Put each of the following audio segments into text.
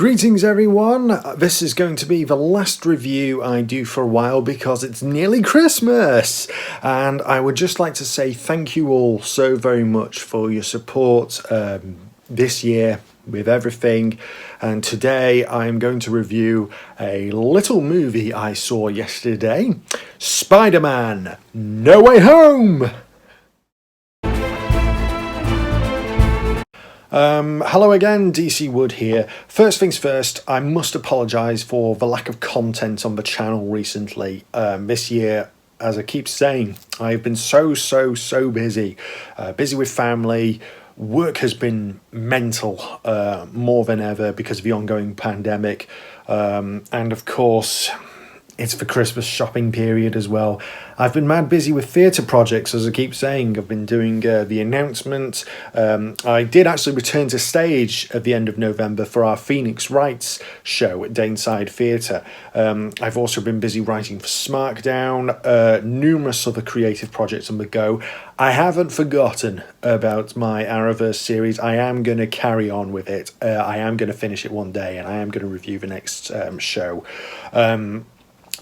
Greetings everyone, this is going to be the last review I do for a while because it's nearly Christmas, and I would just like to say thank you all so very much for your support this year with everything. And today I'm going to review a little movie I saw yesterday, Spider-Man No Way Home! Hello again, DC Wood here. First things first, I must apologise for the lack of content on the channel recently. This year, as I keep saying, I've been so busy. Busy with family. Work has been mental more than ever because of the ongoing pandemic. And of course, it's the Christmas shopping period as well. I've been mad busy with theatre projects, as I keep saying. I've been doing the announcement. I did actually return to stage at the end of November for our Phoenix Writes show at Daneside Theatre. I've also been busy writing for Smarkdown, numerous other creative projects on the go. I haven't forgotten about my Arrowverse series. I am going to carry on with it. I am going to finish it one day, and I am going to review the next show.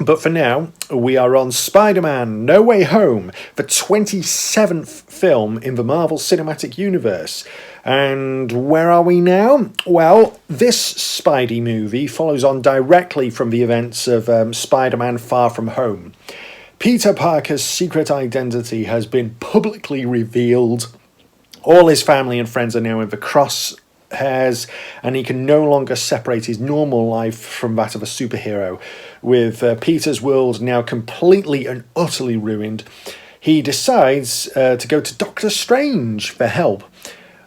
But for now, we are on Spider-Man No Way Home, the 27th film in the Marvel Cinematic Universe. And where are we now? Well, this Spidey movie follows on directly from the events of Spider-Man Far From Home. Peter Parker's secret identity has been publicly revealed. All his family and friends are now in the crosshairs, and he can no longer separate his normal life from that of a superhero. With Peter's world now completely and utterly ruined, he decides to go to Doctor Strange for help,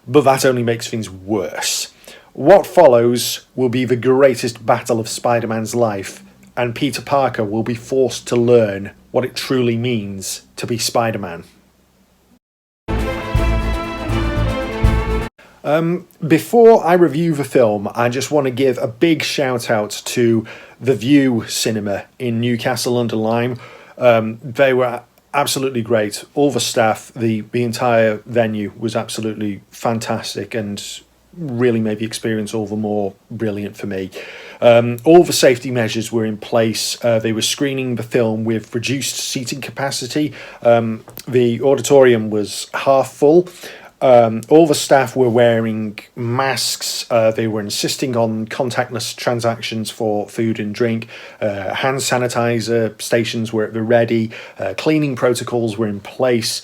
but that only makes things worse. What follows will be the greatest battle of Spider-Man's life, and Peter Parker will be forced to learn what it truly means to be Spider-Man. Before I review the film, I just want to give a big shout out to the Vue Cinema in Newcastle under Lyme. They were absolutely great. All the staff, the entire venue was absolutely fantastic and really made the experience all the more brilliant for me. All the safety measures were in place. They were screening the film with reduced seating capacity. The auditorium was half full. All the staff were wearing masks. They were insisting on contactless transactions for food and drink. Hand sanitizer stations were at the ready. Cleaning protocols were in place.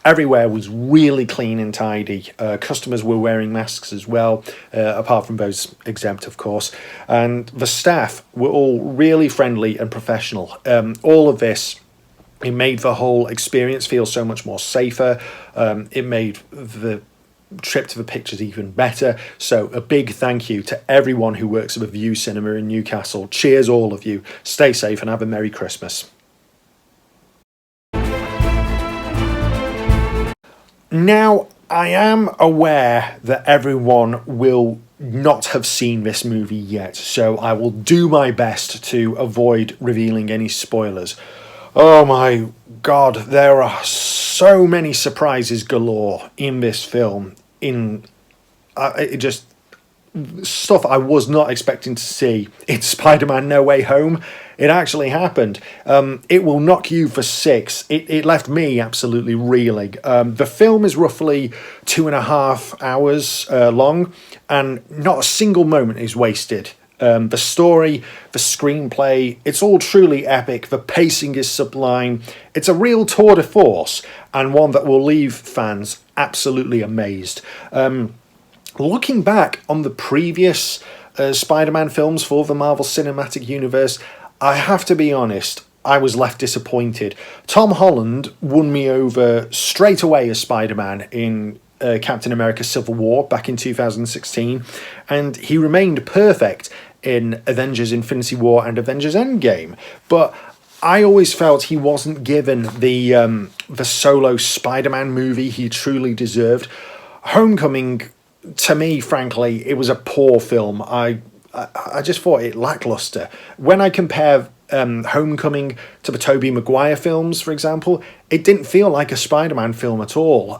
Everywhere was really clean and tidy. Customers were wearing masks as well, apart from those exempt, of course. And the staff were all really friendly and professional. All of this, it made the whole experience feel so much more safer. It made the trip to the pictures even better. So a big thank you to everyone who works at the Vue Cinema in Newcastle. Cheers, all of you. Stay safe and have a Merry Christmas. Now, I am aware that everyone will not have seen this movie yet, so I will do my best to avoid revealing any spoilers. Oh my god, there are so many surprises galore in this film. Just stuff I was not expecting to see in Spider-Man No Way Home. It actually happened. It will knock you for six. It left me absolutely reeling. The film is roughly 2.5 hours long, and not a single moment is wasted. The story, the screenplay, it's all truly epic. The pacing is sublime. It's a real tour de force, and one that will leave fans absolutely amazed. Looking back on the previous Spider-Man films for the Marvel Cinematic Universe, I have to be honest, I was left disappointed. Tom Holland won me over straight away as Spider-Man in Captain America Civil War back in 2016, and he remained perfect in Avengers Infinity War and Avengers Endgame, but I always felt he wasn't given the solo Spider-Man movie he truly deserved. Homecoming, to me, frankly, it was a poor film. I just thought it lackluster. When I compare Homecoming to the Tobey Maguire films, for example, it didn't feel like a Spider-Man film at all.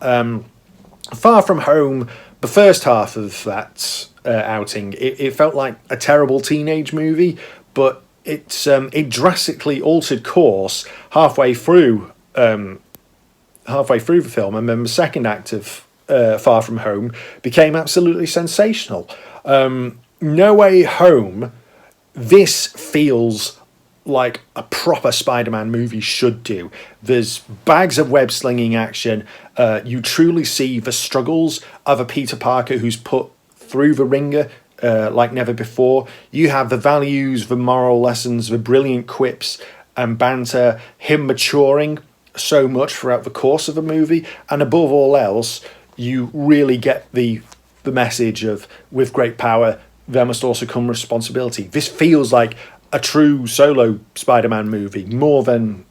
Far From Home, the first half of that outing. It felt like a terrible teenage movie, but it drastically altered course halfway through the film, and then the second act of Far From Home became absolutely sensational. No Way Home, this feels like a proper Spider-Man movie should do. There's bags of web-slinging action. You truly see the struggles of a Peter Parker who's put through the ringer like never before. You have the values, the moral lessons, the brilliant quips and banter, him maturing so much throughout the course of the movie, and above all else, you really get the message of, with great power there must also come responsibility. This feels like a true solo Spider-Man movie, more than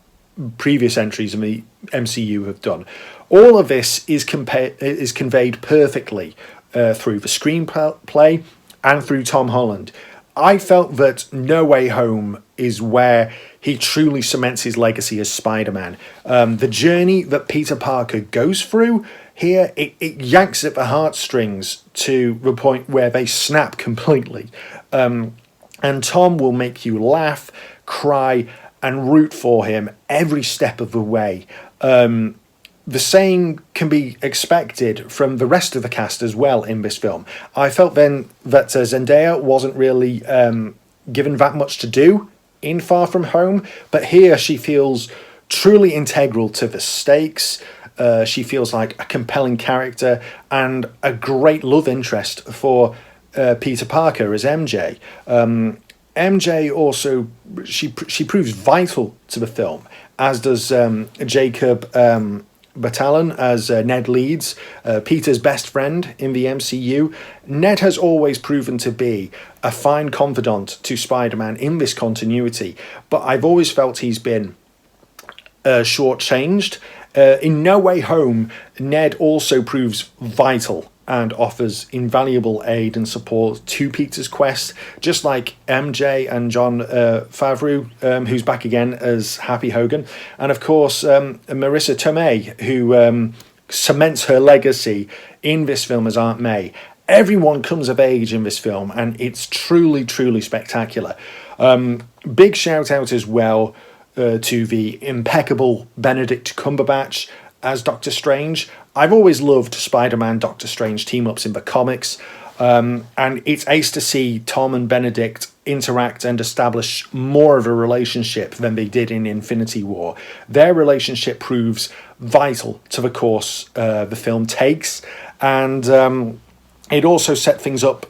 previous entries in the MCU have done. All of this is conveyed perfectly through the screenplay and through Tom Holland. I felt that No Way Home is where he truly cements his legacy as Spider-Man. The journey that Peter Parker goes through here, it yanks at the heartstrings to the point where they snap completely. And Tom will make you laugh, cry, and root for him every step of the way. The same can be expected from the rest of the cast as well in this film. I felt then that Zendaya wasn't really given that much to do in Far From Home, but here she feels truly integral to the stakes. She feels like a compelling character and a great love interest for Peter Parker as MJ. MJ also, she proves vital to the film, as does Jacob Batalon as Ned Leeds, Peter's best friend in the MCU. Ned has always proven to be a fine confidant to Spider-Man in this continuity, but I've always felt he's been shortchanged. In No Way Home, Ned also proves vital and offers invaluable aid and support to Peter's quest, just like MJ and Jon Favreau, who's back again as Happy Hogan, and of course Marissa Tomei, who cements her legacy in this film as Aunt May. Everyone comes of age in this film, and it's truly, truly spectacular. Big shout out as well to the impeccable Benedict Cumberbatch as Doctor Strange. I've always loved Spider-Man Doctor Strange team-ups in the comics, and it's ace to see Tom and Benedict interact and establish more of a relationship than they did in Infinity War. Their relationship proves vital to the course the film takes, and it also set things up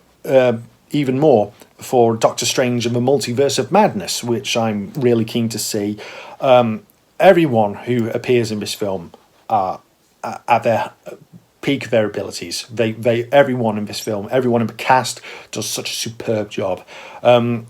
even more for Doctor Strange and the Multiverse of Madness, which I'm really keen to see. Everyone who appears in this film are at their peak of their abilities. Everyone in this film, everyone in the cast does such a superb job.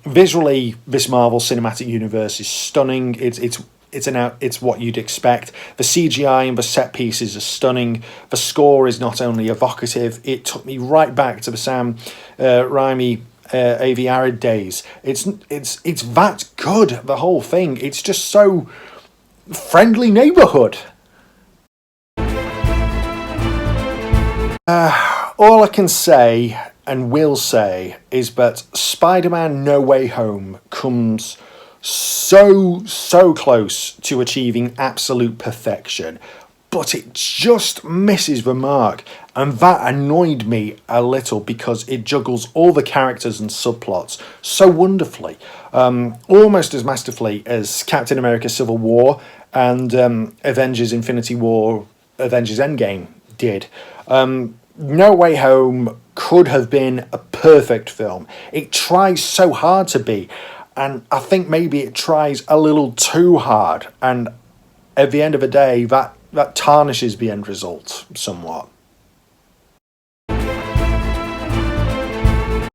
Visually, this Marvel Cinematic Universe is stunning. It's what you'd expect. The CGI and the set pieces are stunning. The score is not only evocative, it took me right back to the Sam Raimi Avi Arad days. It's that good, the whole thing. It's just so friendly neighborhood. All I can say and will say is that Spider-Man No Way Home comes so close to achieving absolute perfection, but it just misses the mark, and that annoyed me a little because it juggles all the characters and subplots so wonderfully, almost as masterfully as Captain America Civil War and Avengers Infinity War, Avengers Endgame did. No Way Home could have been a perfect film. It tries so hard to be, and I think maybe it tries a little too hard, and at the end of the day, that tarnishes the end result somewhat.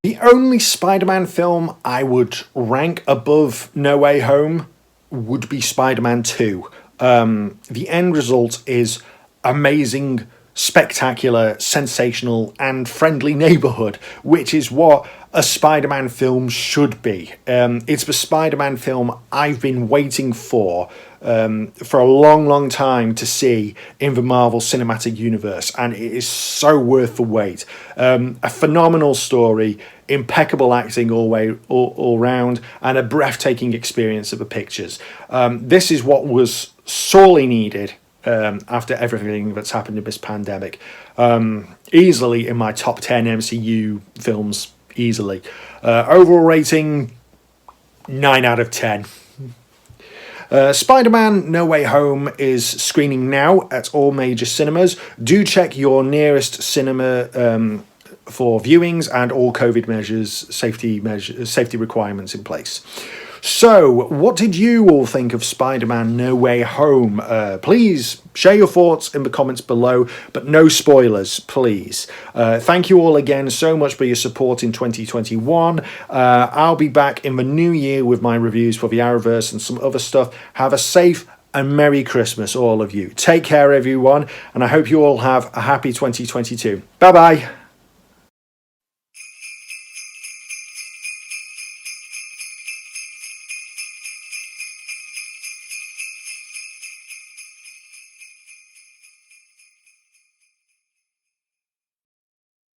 The only Spider-Man film I would rank above No Way Home would be Spider-Man 2. The end result is amazing spectacular, sensational, and friendly neighborhood, which is what a Spider-Man film should be. It's the Spider-Man film I've been waiting for a long, long time to see in the Marvel Cinematic Universe, and it is so worth the wait. A phenomenal story, impeccable acting all round, and a breathtaking experience of the pictures. This is what was sorely needed after everything that's happened in this pandemic. Easily in my top 10 MCU films, easily. Overall rating, 9 out of 10. Spider-Man No Way Home is screening now at all major cinemas. Do check your nearest cinema for viewings and all COVID safety requirements in place. So, what did you all think of Spider-Man No Way Home? Please share your thoughts in the comments below, but no spoilers, please. Thank you all again so much for your support in 2021. I'll be back in the new year with my reviews for the Arrowverse and some other stuff. Have a safe and Merry Christmas, all of you. Take care, everyone, and I hope you all have a happy 2022. Bye-bye.